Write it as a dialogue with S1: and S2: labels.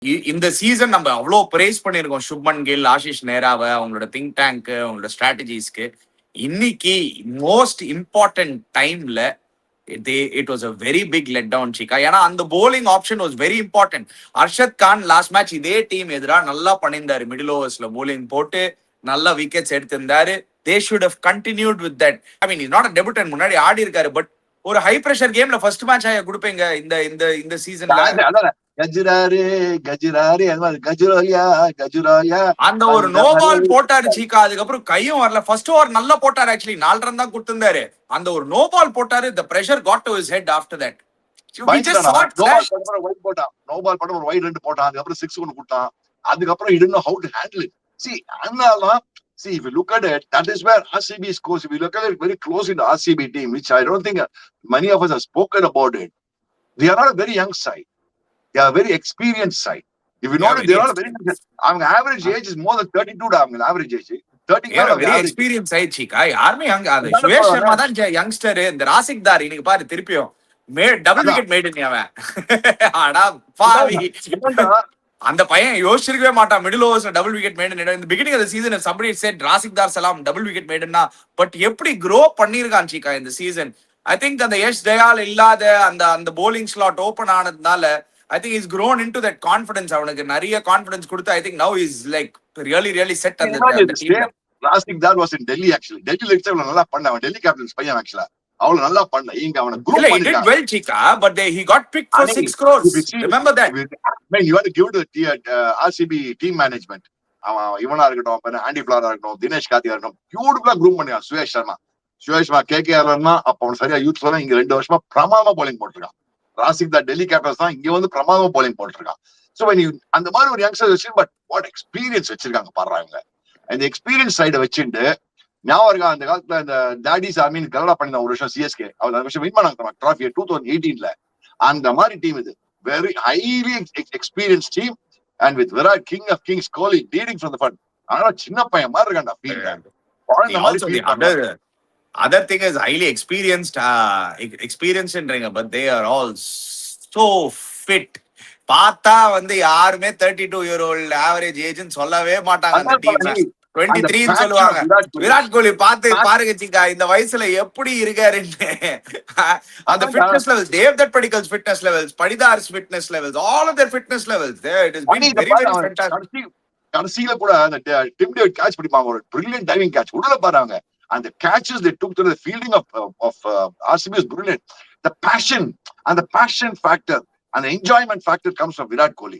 S1: இந்த சீசன் நம்ம அவ்வளோ பிரைஸ் பண்ணியிருக்கோம் சுப்மன் கில், ஆஷிஷ் நேராவை, அவங்களோட திங்க் டேங்க், அவங்களோட ஸ்ட்ராட்டஜிஸ்க்கு. இன்னைக்கு மோஸ்ட் இம்பார்ட்டன்ட் டைம்ல it was a very big let down சிக்கா. ஏன்னா அந்த bowling option was very important. Arshad Khan last match இதே டீம் எதிராக நல்லா பண்ணியிருந்தாரு. மிடில் ஓவர்ஸ்ல போலிங் போட்டு நல்ல விக்கெட்ஸ் எடுத்திருந்தாரு. They should have continued with that. I mean is not a debutante, முன்னாடி ஆடி இருக்காரு. பட் ஒரு ஹை பிரஷர் கேம்ல ஃபர்ஸ்ட் மேட்ச் கொடுப்பீங்க இந்த இந்த இந்த சீசன்ல.
S2: கஜுராரு கஜுராரு கஜுராயா கஜுராயா
S1: அந்த ஒரு நோ பால் போட்டாரு சீக்கா. அதுக்கப்புறம் கையும் வரல. ஃபர்ஸ்ட் ஓவர் நல்லா போட்டாரு. ஆக்சுவலி 4 ரன் தான் கொடுத்திருந்தாரு. அந்த ஒரு நோ பால் போட்டாரு. the pressure got to his head after that.
S2: No ball போட்ட ஒரு வைட் 2 போட்டான். அதுக்கப்புறம் 6 ஒன்னு கொடுத்தான். அதுக்கப்புறம் he didn't know how to handle it. See, see, if you look at it, that is where RCB scores. If you look at it very close in the RCB team, which I don't think many of us have spoken about it. They are not a very young side. They are a very experienced side. If you notice, they are not very. Our average age is more than 32. Our average age 30.
S1: Very experienced side சீக்கா. யாருமே young. அந்த சுவேஷ் சர்மா தான் youngster. இந்த ராசிக் தார் இன்னைக்கு பாரு திருப்பியும் double wicket மேய்டன் அவன். ஆடா பாவி. அந்த பையன் யோசிச்சிருக்கவே மாட்டான் மிடில் ஓவர்ஸ்ல டபுள் விக்கெட் மேய்டன். இந்த beginning of the season somebody said Rasikh Dar Salam double wicket மேய்டன்னா. பட் எப்படி க்ரோ பண்ணிருக்கான் சீக்கா இந்த சீசன். ஐ திங்க் அந்த யஷ் தயால் இல்லாத அந்த போலிங் ஸ்லாட் ஓபன் ஆனதுனால I think he's grown into that confidence. அவனுக்கு நிறைய கான்ஃபிடன்ஸ் கொடுத்து I think now he's like really set on the team.
S2: Rasik Dar was in Delhi actually. Delhi lecture நல்லா பண்ண. அவன் டெல்லி கேப்டன்ஸ் பையன் actually. அவள நல்லா பண்ண. இங்க அவன குரூப்
S1: பண்ணிட்டான். He did well Chika, but he got picked for 6 crores. Remember that?
S2: Man, you want to give to the RCB team management. இவனா இருக்கட்டும், ஆண்டி ஃபிளாரா இருக்கட்டும், தினேஷ் கார்த்திகா இருக்கட்டும், பியூட்டிஃபுல்லா குரூப் பண்ணியான் சுரேஷ் சர்மா. கேகேஆர்னா அப்ப அவன் சரியா யூத் சொன்னா இங்க 2 வருஷமா பிரமாதமா போலிங் போட்டிருக்கான். ராசிக் தார் டெல்லி கேப்டன்ஸ் தான் இங்க வந்து பிரமாதமா போலிங் போட்டிருக்கான். சோ அந்த மாதிரி ஒரு யங்ஸ்டர் வச்சு பட் வாட் எக்ஸ்பீரியன்ஸ் வச்சிருக்காங்க பாடுறாங்க. அந்த எக்ஸ்பீரியன்ஸ் சைட வச்சுட்டு ஞாபகம் இருக்கா அந்த காலத்துல இந்த டாடிஸ் மீன் கனடா பண்ணி ஒரு வருஷம் சிஎஸ்கே அவர் அந்த வருஷம் வின் பண்ணாங்க ட்ராஃபியை 2018ல. அந்த மாதிரி டீம் இது very highly experience team and with Virat king of kings Kohli leading from the front. ஆனா சின்ன பையன் மாதிரி இருக்கான்டா feel.
S1: Other thing is highly experienced but they are all so fit. பார்த்தா வந்து யாருமே 32-year-old ஆவரேஜ் ஏஜ்னு சொல்லவே மாட்டாங்க அந்த டீம்ல. 23 ன்னு சொல்லுவாங்க. விராட் கோலி பாருங்க சீக்கா இந்த வயசுல எப்படி இருக்காருன்னு. அந்த fitness levels, Devdutt Padikkal's fitness levels, Patidar's fitness levels, all of their fitness levels there, it has been very fantastic.
S2: கடைசியில கூட அந்த டிம் டேவிட் கேட்ச் பிடிப்பாங்க, ஒரு பிரில்லியன்ட் டைவிங் கேட்ச் உடல பாருங்க. And the catches they took to the fielding of RCB is brilliant. The passion and the passion factor and the enjoyment factor comes from Virat Kohli.